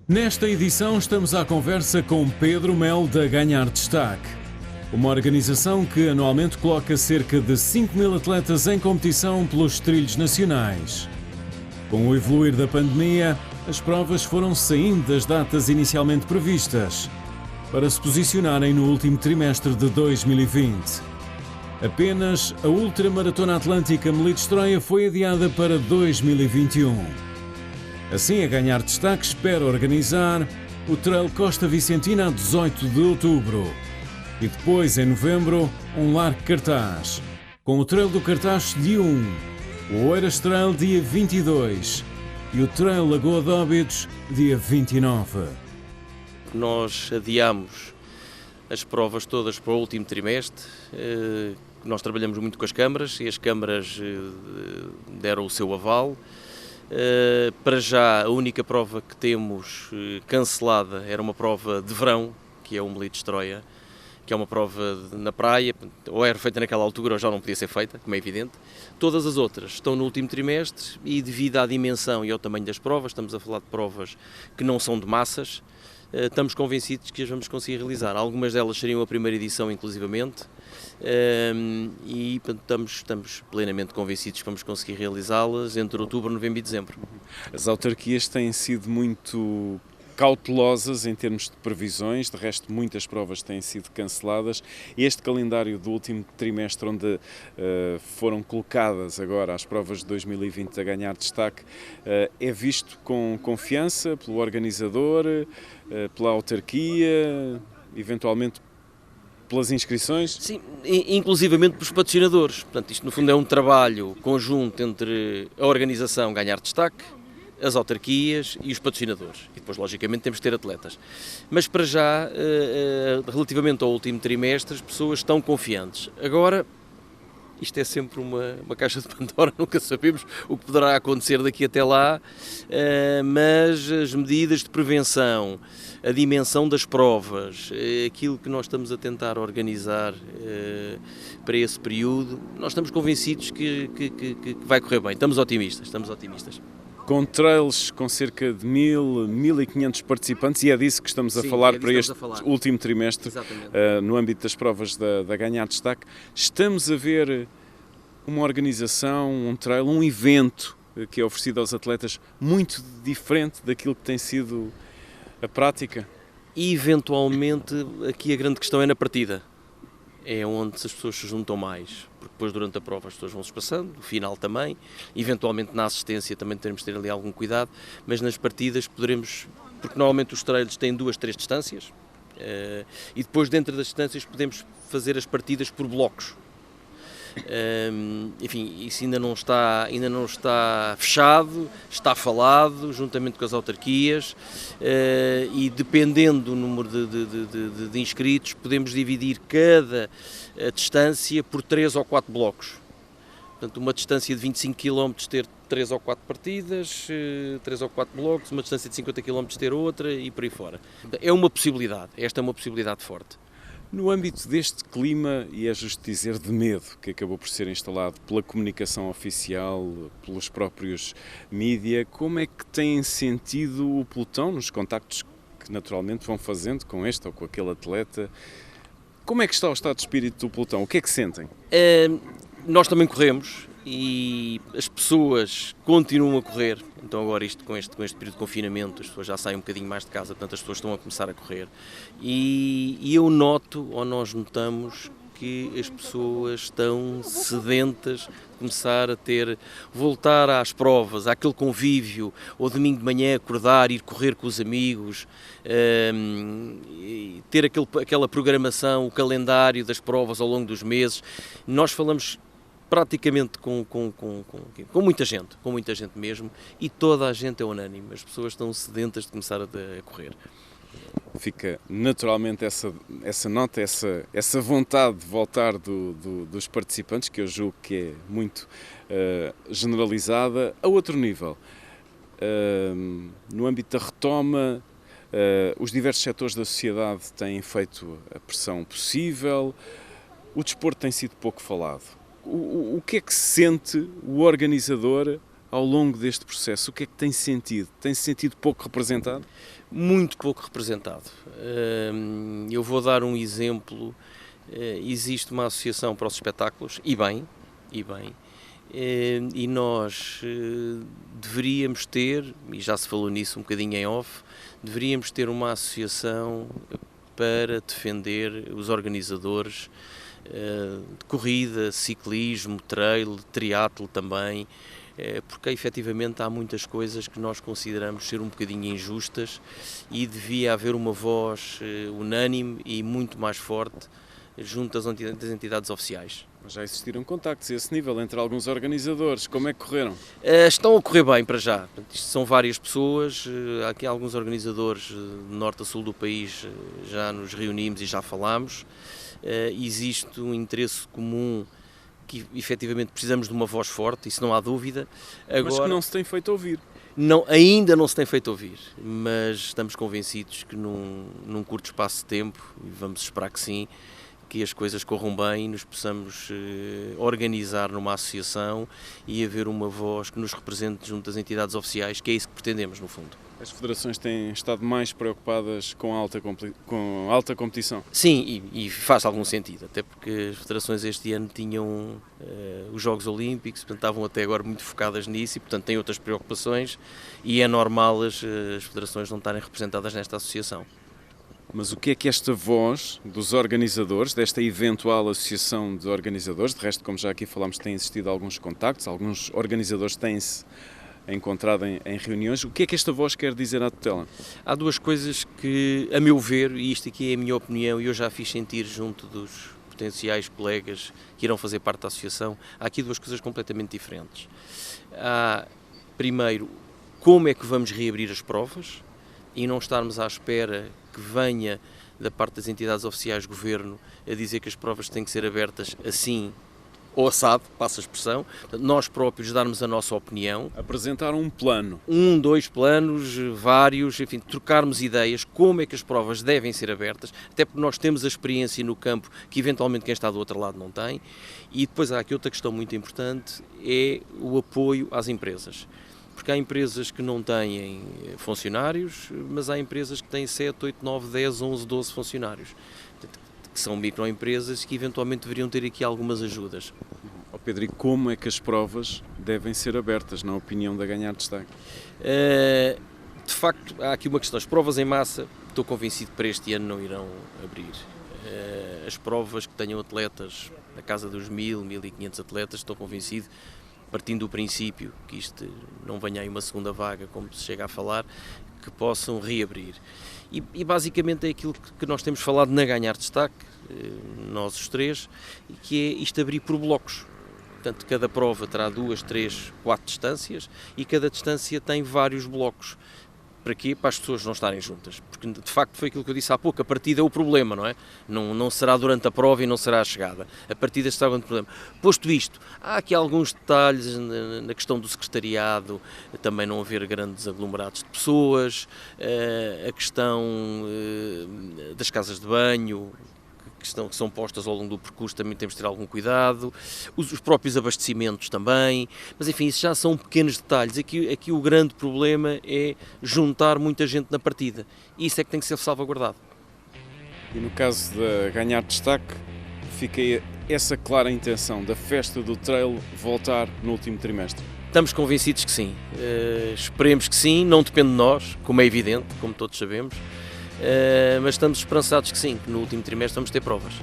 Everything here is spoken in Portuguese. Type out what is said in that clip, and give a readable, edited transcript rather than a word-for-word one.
Nesta edição estamos à conversa com Pedro Mel da Ganhar Destaque, uma organização que anualmente coloca cerca de 5.000 atletas em competição pelos trilhos nacionais. Com o evoluir da pandemia, as provas foram saindo das datas inicialmente previstas, para se posicionarem no último trimestre de 2020. Apenas a Ultramaratona Atlântica Melitstroi foi adiada para 2021. Assim, a Ganhar Destaque espera organizar o Trail Costa Vicentina a 18 de outubro e depois, em novembro, um largo cartaz, com o Trail do Cartaz dia 1, o Oeiras Trail dia 22 e o Trail Lagoa de Óbidos dia 29. Nós adiamos as provas todas para o último trimestre. Nós trabalhamos muito com as câmaras e as câmaras deram o seu aval. Para já, a única prova que temos cancelada era uma prova de verão, que é o Melitstroi, que é uma prova na praia, ou era feita naquela altura ou já não podia ser feita, como é evidente. Todas as outras estão no último trimestre e, devido à dimensão e ao tamanho das provas, estamos a falar de provas que não são de massas, estamos convencidos que as vamos conseguir realizar. Algumas delas seriam a primeira edição, inclusivamente, e estamos plenamente convencidos que vamos conseguir realizá-las entre outubro, novembro e dezembro. As autarquias têm sido muito cautelosas em termos de previsões, de resto muitas provas têm sido canceladas. Este calendário do último trimestre, onde foram colocadas agora as provas de 2020 a Ganhar Destaque, é visto com confiança pelo organizador, pela autarquia, eventualmente pelas inscrições? Sim, inclusivamente pelos patrocinadores. Portanto, isto no fundo é um trabalho conjunto entre a organização Ganhar Destaque, as autarquias e os patrocinadores. E depois, logicamente, temos de ter atletas. Mas, para já, relativamente ao último trimestre, as pessoas estão confiantes. Agora, isto é sempre uma caixa de Pandora, nunca sabemos o que poderá acontecer daqui até lá, mas as medidas de prevenção, a dimensão das provas, aquilo que nós estamos a tentar organizar para esse período, nós estamos convencidos que vai correr bem. Estamos otimistas. Com trails com cerca de 1.500 participantes, e é disso que estamos a falar para este último trimestre, no âmbito das provas da Ganhar Destaque. Estamos a ver uma organização, um trail, um evento que é oferecido aos atletas muito diferente daquilo que tem sido a prática? E, eventualmente, aqui a grande questão é na partida. É onde as pessoas se juntam mais, porque depois durante a prova as pessoas vão-se passando, no final também, eventualmente na assistência também teremos de ter ali algum cuidado, mas nas partidas poderemos, porque normalmente os trails têm 2, 3 distâncias, e depois dentro das distâncias podemos fazer as partidas por blocos. Enfim, isso ainda não está fechado, está falado juntamente com as autarquias, e dependendo do número de inscritos podemos dividir cada distância por 3 ou 4 blocos. Portanto, uma distância de 25 km ter 3 ou 4 partidas, 3 ou 4 blocos, uma distância de 50 km ter outra e por aí fora. É uma possibilidade, esta é uma possibilidade forte. No âmbito deste clima, e é justo dizer de medo, que acabou por ser instalado pela comunicação oficial, pelos próprios mídia, como é que têm sentido o pelotão nos contactos que naturalmente vão fazendo com este ou com aquele atleta? Como é que está o estado de espírito do pelotão? O que é que sentem? Nós também corremos e as pessoas continuam a correr. Então agora com este período de confinamento as pessoas já saem um bocadinho mais de casa, portanto as pessoas estão a começar a correr. E eu noto, ou nós notamos, que as pessoas estão sedentas de começar a voltar às provas, àquele convívio, ou domingo de manhã acordar, ir correr com os amigos, ter aquela programação, o calendário das provas ao longo dos meses. Nós falamos praticamente com muita gente mesmo, e toda a gente é unânime, as pessoas estão sedentas de começar a correr. Fica naturalmente essa nota, essa vontade de voltar dos participantes, que eu julgo que é muito generalizada. A outro nível, no âmbito da retoma, os diversos setores da sociedade têm feito a pressão possível, o desporto tem sido pouco falado. O que é que sente o organizador ao longo deste processo? O que é que tem sentido? Tem-se sentido pouco representado? muito pouco representado. Eu vou dar um exemplo. Existe uma associação para os espetáculos, e nós deveríamos ter, e já se falou nisso um bocadinho em off, deveríamos ter uma associação para defender os organizadores de corrida, ciclismo, trail, triatlo também, porque efetivamente há muitas coisas que nós consideramos ser um bocadinho injustas e devia haver uma voz unânime e muito mais forte junto das entidades oficiais. Mas já existiram contactos a esse nível entre alguns organizadores, como é que correram? Estão a correr bem para já. Isto são várias pessoas, há aqui alguns organizadores de norte a sul do país, já nos reunimos e já falámos. Existe um interesse comum que efetivamente precisamos de uma voz forte, isso não há dúvida. Agora, mas que não se tem feito ouvir. Não, ainda não se tem feito ouvir, mas estamos convencidos que num curto espaço de tempo, e vamos esperar que sim, que as coisas corram bem e nos possamos organizar numa associação e haver uma voz que nos represente junto às entidades oficiais, que é isso que pretendemos, no fundo. As federações têm estado mais preocupadas com alta competição? Sim, e faz algum sentido, até porque as federações este ano tinham os Jogos Olímpicos, portanto estavam até agora muito focadas nisso e, portanto, têm outras preocupações e é normal as federações não estarem representadas nesta associação. Mas o que é que esta voz dos organizadores, desta eventual associação de organizadores, de resto, como já aqui falámos, têm existido alguns contactos, alguns organizadores têm-se encontrado em reuniões, o que é que esta voz quer dizer à tutela? Há duas coisas que, a meu ver, e isto aqui é a minha opinião, e eu já fiz sentir junto dos potenciais colegas que irão fazer parte da associação, há aqui duas coisas completamente diferentes. Há, primeiro, como é que vamos reabrir as provas e não estarmos à espera que venha da parte das entidades oficiais do governo a dizer que as provas têm que ser abertas assim ou assado, passa a expressão, nós próprios darmos a nossa opinião. Apresentar um plano. 2 planos, vários, enfim, trocarmos ideias, como é que as provas devem ser abertas, até porque nós temos a experiência no campo que eventualmente quem está do outro lado não tem. E depois há aqui outra questão muito importante, é o apoio às empresas. Porque há empresas que não têm funcionários, mas há empresas que têm 7, 8, 9, 10, 11, 12 funcionários. Que são microempresas que eventualmente deveriam ter aqui algumas ajudas. Pedro, e como é que as provas devem ser abertas, na opinião da Ganhar Destaque? De facto, há aqui uma questão. As provas em massa, estou convencido que para este ano não irão abrir. As provas que tenham atletas, na casa dos 1000, 1500 atletas, estou convencido, partindo do princípio que isto não venha aí uma segunda vaga, como se chega a falar, que possam reabrir. E basicamente é aquilo que nós temos falado na Ganhar Destaque, nós os três, que é isto abrir por blocos. Portanto, cada prova terá 2, 3, 4 distâncias e cada distância tem vários blocos. Para quê? Para as pessoas não estarem juntas. Porque, de facto, foi aquilo que eu disse há pouco, a partida é o problema, não é? Não será durante a prova e não será a chegada. A partida está o grande problema. Posto isto, há aqui alguns detalhes na questão do secretariado, também não haver grandes aglomerados de pessoas, a questão das casas de banho, que são postas ao longo do percurso, também temos de ter algum cuidado, os próprios abastecimentos também, mas enfim, isso já são pequenos detalhes. Aqui o grande problema é juntar muita gente na partida, e isso é que tem que ser salvaguardado. E no caso de Ganhar Destaque, fica essa clara intenção da festa do trail voltar no último trimestre? Estamos convencidos que sim, esperemos que sim, não depende de nós, como é evidente, como todos sabemos, mas estamos esperançados que sim, que no último trimestre vamos ter provas.